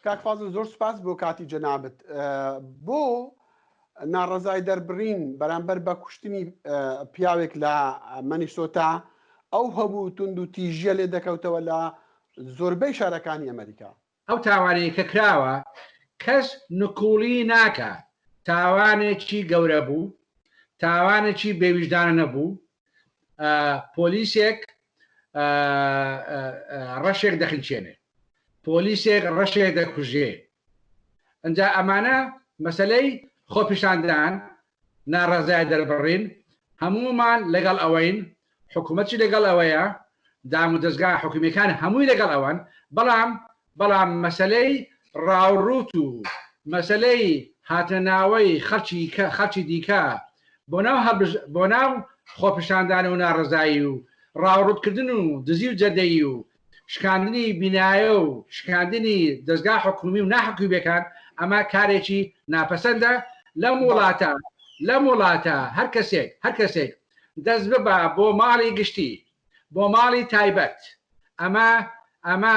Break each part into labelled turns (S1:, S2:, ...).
S1: کاک فازل زۆر سوپاس بۆ کاتی جەنابەت بۆ ناڕەزای دەربڕین بەرامبەر بە کوشتنی پیاوێک لە مەنیسۆتا ئەو هەبوو تونند و تیژە لێ دەکەوتەوە لە زۆربەی شارەکانی ئەمریکا.
S2: ئەو تاوانەی کە کراوە کەس نکوڵی ناکە تاوانێکی گەورە بوو، تاوانێکی بێویژدانە نەبوو، پۆلیسێک ڕەشێک دەخنچێنێ، پۆلیسێک ڕەشێک دەکوژێ. ئەنجا ئەمانە مەسەلەی خۆپیشاندان ناڕەزای دەربڕین هەمومان لەگەڵ ئەوەین، حکوومەتی لەگەڵ ئەوەیە، دام و دەستگا حکومیەکان هەمووی لەگەڵ ئەوەن، بەڵام مەسەلەی ڕاوڕوت و مەسەلەی هاتنەناوەی خەڵکی دیکە بۆ ناو خۆپیشاندان و ناڕزایی و ڕاوڕوتکردن و دزی و جەردەیی و شکاندنی بینایە و شکاندنی دەستگا حکومی و ناحکومیەکان ئەمە کارێکی ناپەسەندە. لەم وڵاتە هەر کەسێک دەست ببە بۆ ماڵی گشتی، بۆ ماڵی تایبەت، ئەمە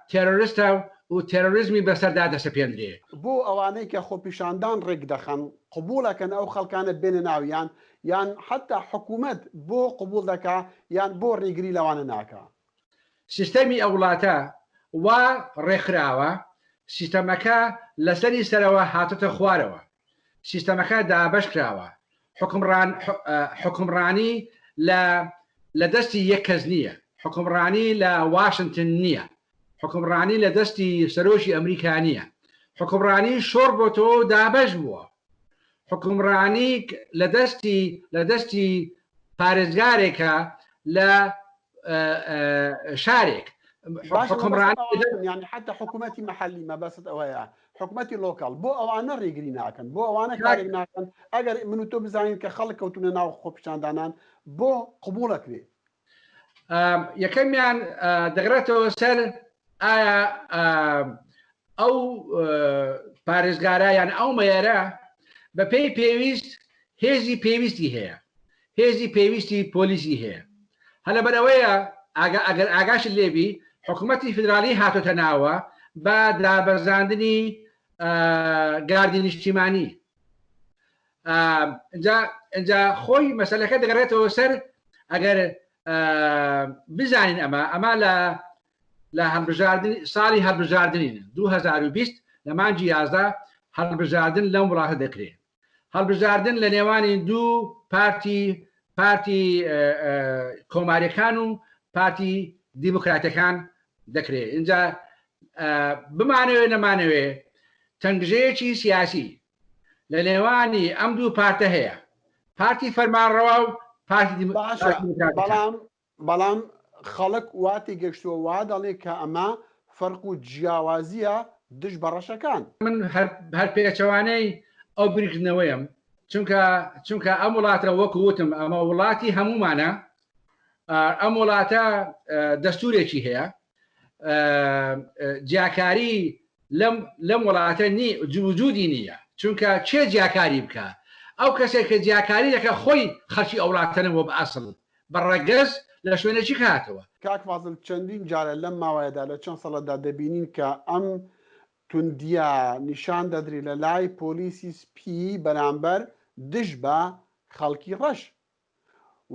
S2: تێرۆریستە و تێرۆریزمی بەسەردا دەسەپێندرێ.
S1: بۆ ئەوانەی کە خۆپیشاندان ڕێک دەخەن قبوڵەکەن ئەو خەڵکانە بێنە ناویان، یان حتا حکوومەت بۆ قبول دەکا یان بۆ ڕێگری لەوانە ناکە.
S2: سیستەمی ئەو وڵاتە وا ڕێکخراوە، سیستەمەکە لەسەری سەرەوە هاتۆتە خوارەوە، سیستەمەکە دابەش کراوە، حکومڕانی لە دەستی یەک کەس نییە، حکومڕانی لە واشنگتن نییە، حکومڕانی لە دەستی سەرۆکی ئەمریکا نییە، حکومڕانی شۆڕ بۆ تۆ دابەش بووە، حکومڕانی لە دەستی پارێزگارێکە لە شارێک.
S1: يعني حتى حکوومەتی محلی مەبەست ئەوەیە، حکوومەتی لۆکال بۆ ئەوانە ڕێگری ناکەن، بۆ ئەوانە کارێک ناکەن. ئەگەر من و تۆ بزانین کە خەڵک کەوتونە ناو خۆپیشاندانان بۆ قبوڵەکرێ.
S2: یەکەمیان دەگرێتەوە سەر ئایا ئەو پارێزگارایان ئەو مەیارە بە پێی پێویست هێزی پێویستی هەیە، هێزی پێویستی پۆلیسی هەیە. هەلە بەرەوەیە ئەگەر ئاگاشت لێبی حکوومەتی فدرالی هاتۆتە ناوە بە دابەزاندنی گاردی نیشتیمانی. ئەجا خۆی مەسەلەکە دەگەڕێتەوە سەر ئەگەر بزانین ئەمە لە ساڵی هەڵبژاردنین 2020 لە مانجی 11 هەڵبژاردن لەم وڵاتە دەکرێت. هەڵبژاردن لە نێوانی دوو پارتی کۆماریەکان و پارتی دیموکراتەکان دەکرێت. اینجا بمانەوێ نەمانەوێ تەنگژەیەکی سیاسی لە نێوانی ئەم دوو پارتە هەیە، پارتی فەرمانڕەوا و پارتی دیموکراتەکان.
S1: بەڵام خەڵک واتی گەشتووە وا دەڵێ کە ئەمە فەرق و جیاوازیە دش بەڕەشەکان.
S2: من هەر پێچەوانەی ئەو بریکردنەوەیم، چونکە ئەم وڵاتە وەکو وتم ئەمە وڵاتی هەمومانە، ئەم وڵاتە دەستورێکی هەیە، جیاکاری لەم وڵاتە وجودی نییە، چونکە چێ جیاکاری بکە؟ ئەو کەسێک کە جیاکاری دەکە خۆی خەڵکی ئەو وڵاتەنەوە بە ئەسڵ بەڕەگەز لە شوێنێکی کاتەوە.
S1: کاک فازڵ چەندین جارە لەم ماوەیەدا لە چەند سەڵەتدا دەبینین کە ئەم توندیە نیشان دەدرێت لە لای پۆلیسی سپی بەرامبەر دژ بە خەڵکی ڕەش،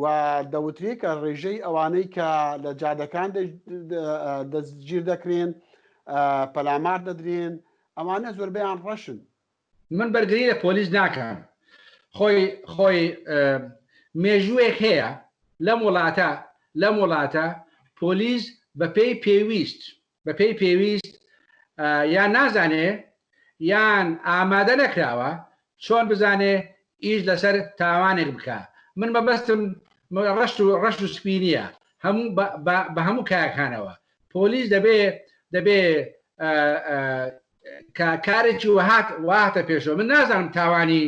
S1: و دەوترێت کە ڕێژەی ئەوانەی کە لە جادەکان دەستگیر دەکرێن، پەلامار دەدرێن، ئەوانە زۆربەیان ڕەشن.
S2: من بەرگری لە پۆلیس ناکەم، خۆی مێژوویەک هەیە لەم وڵاتە پۆلیس بە پێی پێویست یان نازانێ یان ئامادە نەکراوە چۆن بزانێ ئیش لەسەر تاوانێک بکە. من مەبەستم ڕەش و سپی نییە، بە هەموو کایەکانەوە پۆلیس دەبێ کارێکی وهاتە پێشەوە. من نازانم تاوانی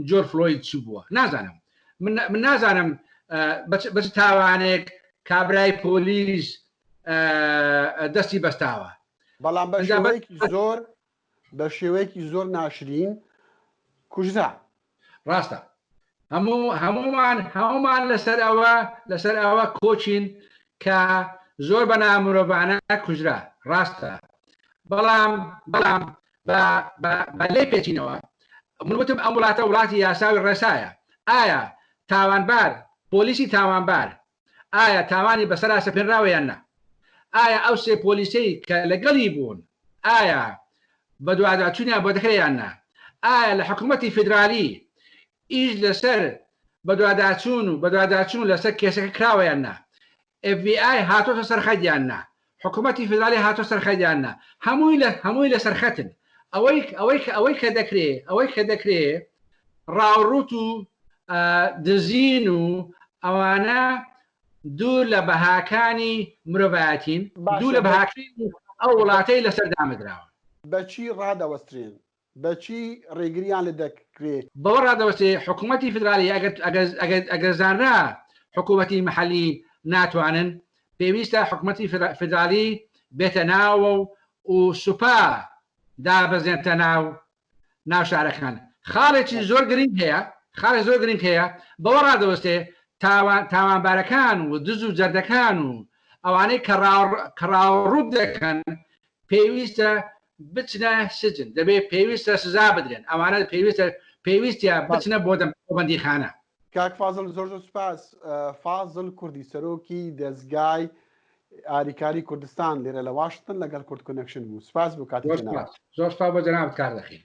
S2: جۆر فلۆید چ بووە، نازانم، من نازانم بەچ تاوانێک کابرای پۆلیس دەستی بەستاوە.
S1: بەڵام بە شێوەیەکی زۆر ناشرین کوژرا.
S2: ڕاستە، هەمومان لەسەر ئەوە کۆچین کە زۆر بە نامرۆڤانە کوژرا. ڕاستە، بەڵام بە لێ پێچینەوە من وتم ئەم وڵاتە وڵاتی یاساوی ڕێسایە. ئایا تاوانبار پۆلیسی تاوانبار ئایا تاوانی بەسەرا سەپێنراوەیان نا؟ ئایا ئەو سێ پۆلیسەی کە لەگەڵی بوون ئایا بە دوواداچوونیان بۆ دەکرێیان نا؟ ئایا لە حکوومەتی فیدرالی ئیش لەسەر بە دوواداچوون لەسەر کێسەکە کراوەیان نا؟ FBI هاتۆتە سەرخەدیان نا؟ حکوومەتی فیدرالی هاتۆ سەرخەدیان نا؟ هەمووی لە سەرخەتن. ئەوەی کە دەکرێ ڕاوڕوت و دزین و ئەوانە دوور لە بەهاکانی مرۆڤایەتین، دوور لە بەهاکانی ئەو وڵاتەی لەسەر دامەدراوە.
S1: بەچی ڕادەوەسترێن؟ بەچی ڕێگریان لە دەکرێت؟
S2: بەوە ڕادەوەستێ حکوومەتی فیدرالی ئەگەر زانرا حکوومەتی محەلی ناتوانن، پێویستە حکوومەتی فیدرالی بێتە ناوە و سوپا دابەزێنتە ناو شارەکان. خاڵێکی زۆر گرنگ هەیە بەوە ڕادەوەستێ تاوانبارەکان و دز و جەردەکان و ئەوانەی کە ڕاوڕوود دەکەن پێویستە بچنە سجن، دەبێت پێویستە سزا بدرێن، ئەوانە پێویستە بچنە بۆ بەندیخانە.
S1: کاک فازڵ زۆر سوپاس. فازڵ کوردی سەرۆکی دەستگای ئاریکاری کوردستان لێرە لە واشنگتن لەگەڵ کورد کۆنێکشن بوو. سپاس بوو کاتی
S2: زۆر سپاس بۆ جەنابەت کار دەخین.